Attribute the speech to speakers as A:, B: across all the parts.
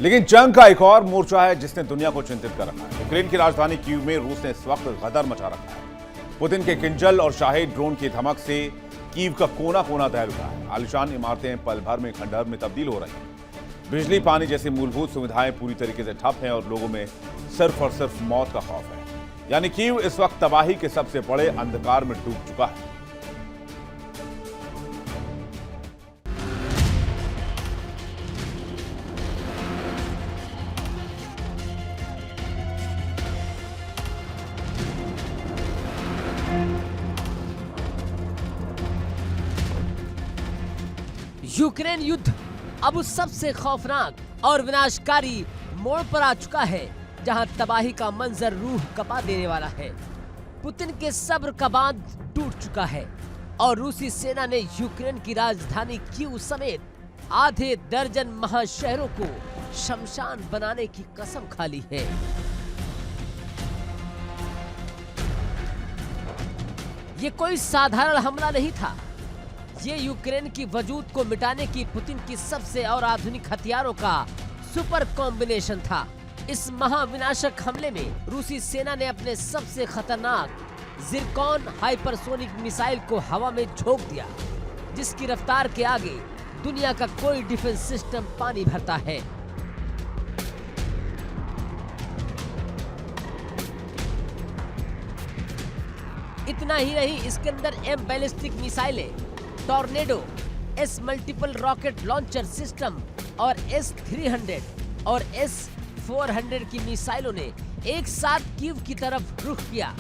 A: लेकिन जंग का एक और मोर्चा है जिसने दुनिया को चिंतित कर रखा है। यूक्रेन की राजधानी कीव में रूस ने इस वक्त गदर मचा रखा है। पुतिन के किंजल और शाही ड्रोन की धमक से कीव का कोना कोना दहल उठा है। आलीशान इमारतें पल भर में खंडहर में तब्दील हो रही हैं। बिजली पानी जैसी मूलभूत सुविधाएं पूरी तरीके से ठप हैं और लोगों में सिर्फ और सिर्फ मौत का खौफ है। यानी कीव इस वक्त तबाही के सबसे बड़े अंधकार में डूब चुका है।
B: यूक्रेन युद्ध अब उस सबसे खौफनाक और विनाशकारी मोड़ पर आ चुका है जहां तबाही का मंजर रूह कपा देने वाला है। पुतिन के सब्र का बांध टूट चुका है और रूसी सेना ने यूक्रेन की राजधानी कीव समेत आधे दर्जन महाशहरों को शमशान बनाने की कसम खा ली है। ये कोई साधारण हमला नहीं था। ये यूक्रेन की वजूद को मिटाने की पुतिन की सबसे और आधुनिक हथियारों का सुपर कॉम्बिनेशन था। इस महाविनाशक हमले में रूसी सेना ने अपने सबसे खतरनाक जिरकॉन हाइपरसोनिक मिसाइल को हवा में झोंक दिया, जिसकी रफ्तार के आगे दुनिया का कोई डिफेंस सिस्टम पानी भरता है। इतना ही नहीं, इसके अंदर एम बैलिस्टिक मिसाइलें, tornado, S multiple rocket launcher system और S-300 और S-400 की मिसाइलों ने एक साथ कीव की तरफ रुख किया।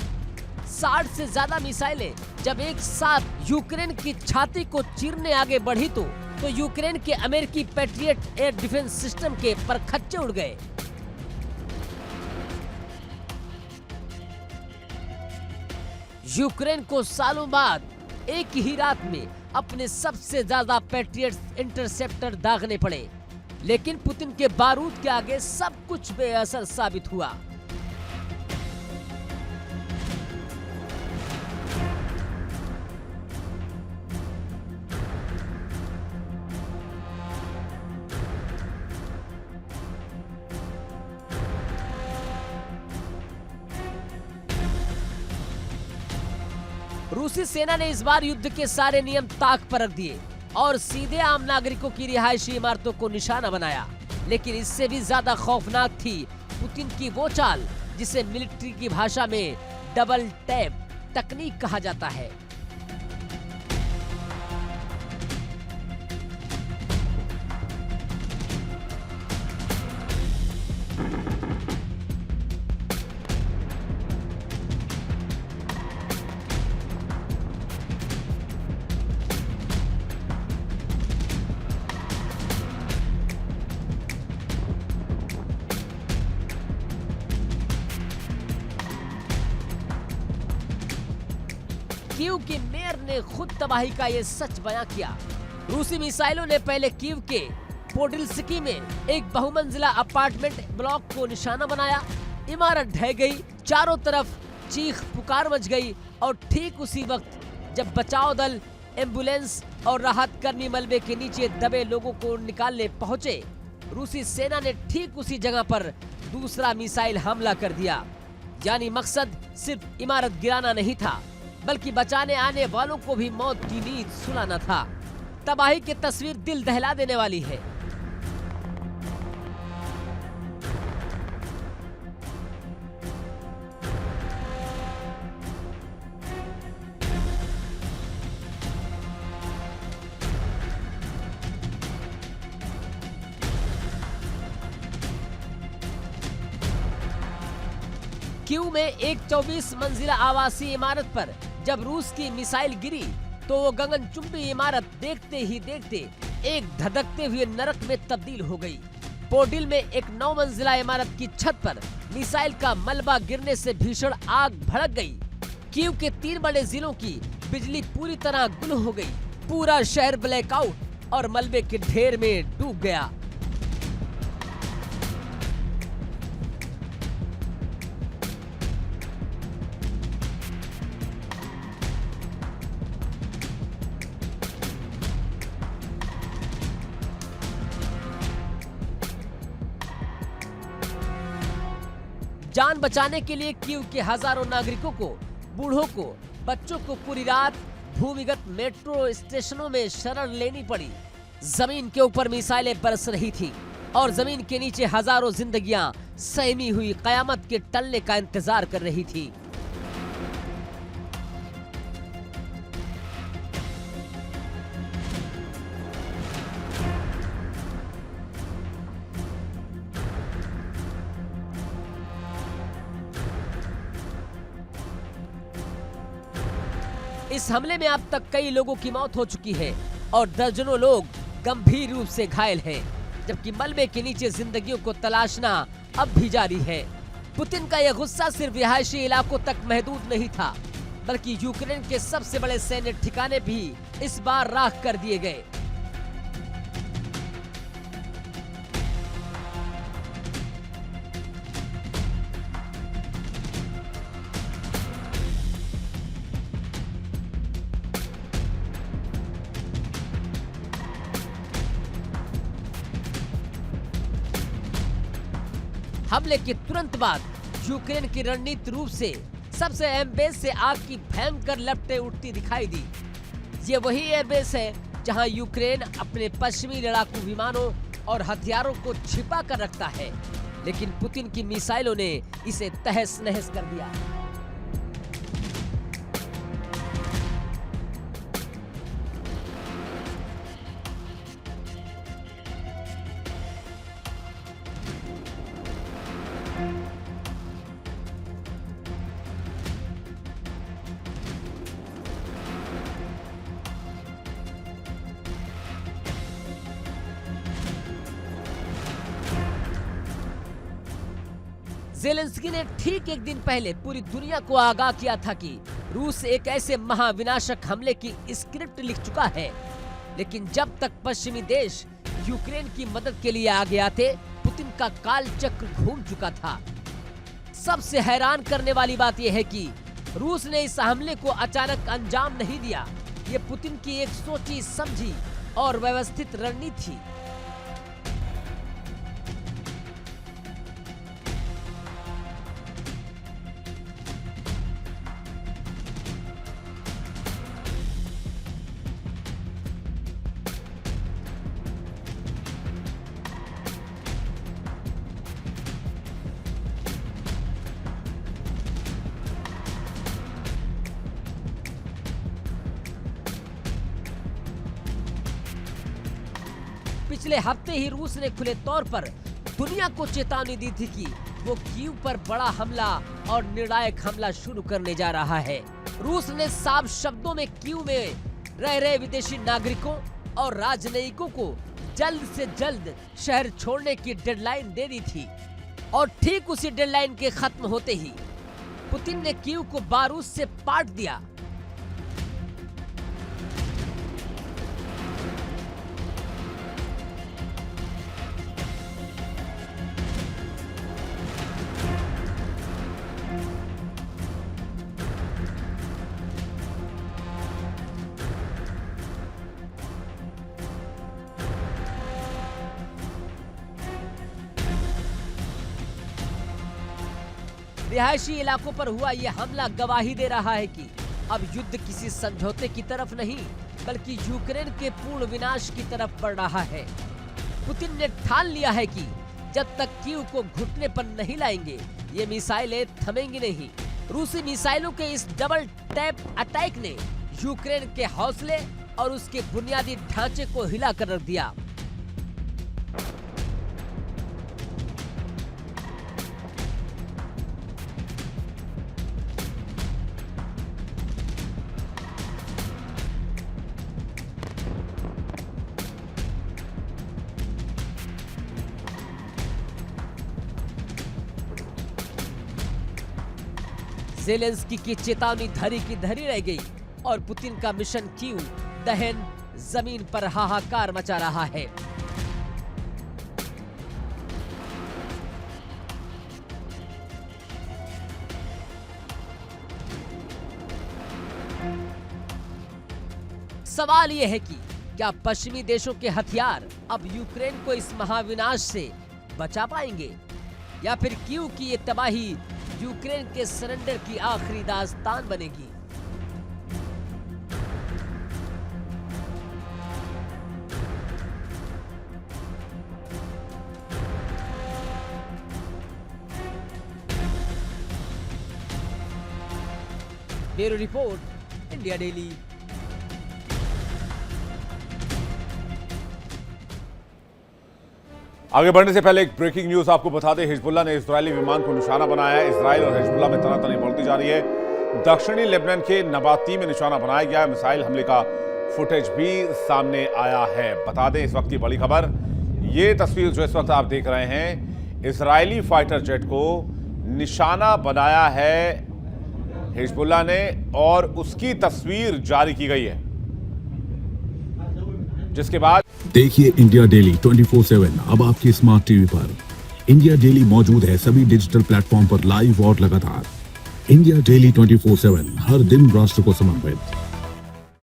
B: 60 से ज्यादा मिसाइलें जब एक साथ यूक्रेन की छाती को चीरने आगे बढ़ी तो यूक्रेन के अमेरिकी पैट्रियट एयर डिफेंस सिस्टम के परखच्चे उड़ गए। यूक्रेन को सालों बाद एक ही रात में अपने सबसे ज्यादा पैट्रियट इंटरसेप्टर दागने पड़े, लेकिन पुतिन के बारूद के आगे सब कुछ बेअसर साबित हुआ। रूसी सेना ने इस बार युद्ध के सारे नियम ताक पर रख दिए और सीधे आम नागरिकों की रिहायशी इमारतों को निशाना बनाया। लेकिन इससे भी ज्यादा खौफनाक थी पुतिन की वो चाल जिसे मिलिट्री की भाषा में डबल टैप तकनीक कहा जाता है। कीव के मेयर ने खुद तबाही का ये सच बयां किया। रूसी मिसाइलों ने पहले कीव के पोडिल्स्की में एक बहुमंजिला अपार्टमेंट ब्लॉक को निशाना बनाया। इमारत ढह गई, चारों तरफ चीख पुकार मच गई और ठीक उसी वक्त जब बचाव दल, एम्बुलेंस और राहत कर्मी मलबे के नीचे दबे लोगों को निकालने पहुंचे, रूसी सेना ने ठीक उसी जगह पर दूसरा मिसाइल हमला कर दिया। यानी मकसद सिर्फ इमारत गिराना नहीं था, बल्कि बचाने आने वालों को भी मौत की नींद सुलाना था। तबाही की तस्वीर दिल दहला देने वाली है। कीव में एक 24 मंजिला आवासीय इमारत पर जब रूस की मिसाइल गिरी तो वो गगनचुंबी इमारत देखते ही देखते एक धधकते हुए नरक में तब्दील हो गई। पोडिल में एक 9 मंजिला इमारत की छत पर मिसाइल का मलबा गिरने से भीषण आग भड़क गई। कीव के 3 बड़े जिलों की बिजली पूरी तरह गुल हो गई। पूरा शहर ब्लैकआउट और मलबे के ढेर में डूब गया। जान बचाने के लिए कीव के हजारों नागरिकों को, बूढ़ों को, बच्चों को पूरी रात भूमिगत मेट्रो स्टेशनों में शरण लेनी पड़ी। जमीन के ऊपर मिसाइलें बरस रही थी और जमीन के नीचे हजारों जिंदगियां सहमी हुई कयामत के टलने का इंतजार कर रही थी। इस हमले में अब तक कई लोगों की मौत हो चुकी है और दर्जनों लोग गंभीर रूप से घायल हैं, जबकि मलबे के नीचे जिंदगियों को तलाशना अब भी जारी है। पुतिन का यह गुस्सा सिर्फ रिहायशी इलाकों तक महदूद नहीं था, बल्कि यूक्रेन के सबसे बड़े सैन्य ठिकाने भी इस बार राख कर दिए गए। हमले के तुरंत बाद यूक्रेन की रणनीति रूप से सबसे अहम बेस से आग की भयंकर लपटें उठती दिखाई दी। ये वही एयरबेस है जहां यूक्रेन अपने पश्चिमी लड़ाकू विमानों और हथियारों को छिपा कर रखता है, लेकिन पुतिन की मिसाइलों ने इसे तहस नहस कर दिया। ज़ेलेंस्की ने ठीक एक दिन पहले पूरी दुनिया को आगाह किया था कि रूस एक ऐसे महाविनाशक हमले की स्क्रिप्ट लिख चुका है, लेकिन जब तक पश्चिमी देश यूक्रेन की मदद के लिए आगे आते, पुतिन का काल चक्र घूम चुका था। सबसे हैरान करने वाली बात यह है कि रूस ने इस हमले को अचानक अंजाम नहीं दिया। ये पुतिन की एक सोची समझी और व्यवस्थित रणनीति थी। पिछले हफ्ते ही रूस ने खुले तौर पर दुनिया को चेतावनी दी थी कि वो कीव पर बड़ा हमला और निर्णायक हमला शुरू करने जा रहा है। रूस ने साफ शब्दों में कीव में रह रहे विदेशी नागरिकों और राजनयिकों को जल्द से जल्द शहर छोड़ने की डेडलाइन दे दी थी और ठीक उसी डेडलाइन के खत्म होते ही पुतिन ने कीव को बारूद से पाट दिया। रिहायशी इलाकों पर हुआ यह हमला गवाही दे रहा है कि अब युद्ध किसी समझौते की तरफ नहीं, बल्कि यूक्रेन के पूर्ण विनाश की तरफ बढ़ रहा है। पुतिन ने ठान लिया है कि जब तक कीव को घुटने पर नहीं लाएंगे, ये मिसाइलें थमेंगी नहीं। रूसी मिसाइलों के इस डबल टैप अटैक ने यूक्रेन के हौसले और उसके बुनियादी ढांचे को हिला कर रख दिया। ज़ेलेंस्की की चेतावनी धरी की धरी रह गई और पुतिन का मिशन कीव दहन जमीन पर हाहाकार मचा रहा है। सवाल यह है कि क्या पश्चिमी देशों के हथियार अब यूक्रेन को इस महाविनाश से बचा पाएंगे, या फिर कीव की ये तबाही यूक्रेन के सरेंडर की आखिरी दास्तान बनेगी? Bureau report, India daily.
A: आगे बढ़ने से पहले एक ब्रेकिंग न्यूज आपको बता दें, हिजबुल्ला ने इजरायली विमान को निशाना बनाया है। इजराइल और हिजबुल्ला में तनातनी बढ़ती जा रही है। दक्षिणी लेबनान के नबाती में निशाना बनाया गया है। मिसाइल हमले का फुटेज भी सामने आया है। बता दें इस वक्त की बड़ी खबर, ये तस्वीर जो इस वक्त आप देख रहे हैं, इजरायली फाइटर जेट को निशाना बनाया है हिजबुल्ला ने और उसकी तस्वीर जारी की गई है, जिसके बाद
C: देखिए इंडिया डेली 24/7 अब आपके स्मार्ट टीवी पर। इंडिया डेली मौजूद है सभी डिजिटल प्लेटफॉर्म पर लाइव और लगातार। इंडिया डेली 24/7 हर दिन राष्ट्र को समर्पित।